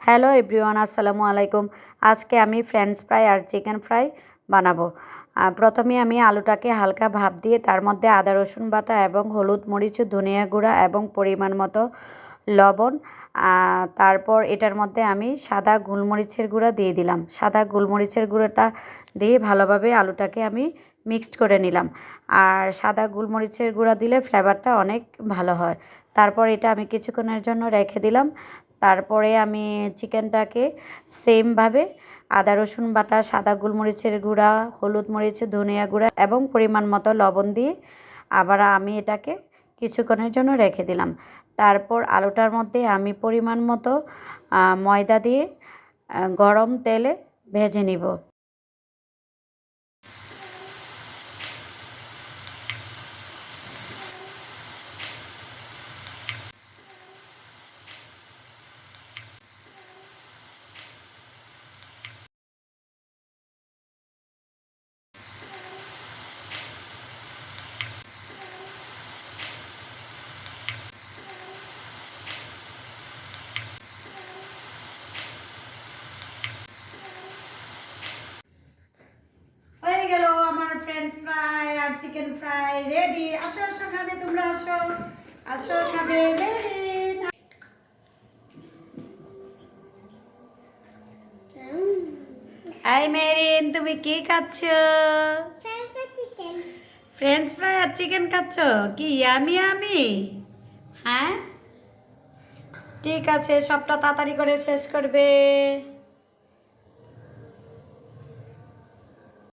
Hello everyone, আসসালামু আলাইকুম। আজকে আমি ফ্রেঞ্চ ফ্রাই আর চিকেন ফ্রাই বানাবো। প্রথমে আমি আলুটাকে হালকা ভাপ দিয়ে তার মধ্যে আদা রসুন বাটা এবং হলুদ মরিচ ধনিয়া গুঁড়া এবং পরিমাণ মতো লবণ, তারপর এটার মধ্যে আমি সাদা গোলমরিচের গুঁড়া দিয়ে দিলাম। সাদা গোলমরিচের গুঁড়োটা দিয়ে ভালোভাবে আলুটাকে আমি মিক্সড করে নিলাম। আর সাদা গোলমরিচের গুঁড়া দিলে ফ্লেভারটা অনেক ভালো হয়। তারপর এটা আমি কিছুক্ষণের জন্য রেখে দিলাম। তারপরে আমি চিকেনটাকে সেমভাবে আদা রসুন বাটা, সাদা গোলমরিচের গুঁড়া, হলুদ মরিচ ধনিয়া গুঁড়া এবং পরিমাণ মতো লবণ দিয়ে আবার আমি এটাকে কিছুক্ষণের জন্য রেখে দিলাম। তারপর আলুটার মধ্যে আমি পরিমাণ মতো ময়দা দিয়ে গরম তেলে ভেজে নিব। হয়ে গেল আমার ফ্রেঞ্চ ফ্রাই আর চিকেন ফ্রাই রেডি। আসো আসো খাবে, তোমরা আসো আসো খাবে। হাই মেরিন, তুমি কি খাচ্ছ? ফ্রেঞ্চ ফ্রাই আর চিকেন খাচ্ছ? কি ইয়ামি ইয়ামি। হ্যাঁ, ঠিক আছে, সবটা তাড়াতাড়ি করে শেষ করবে।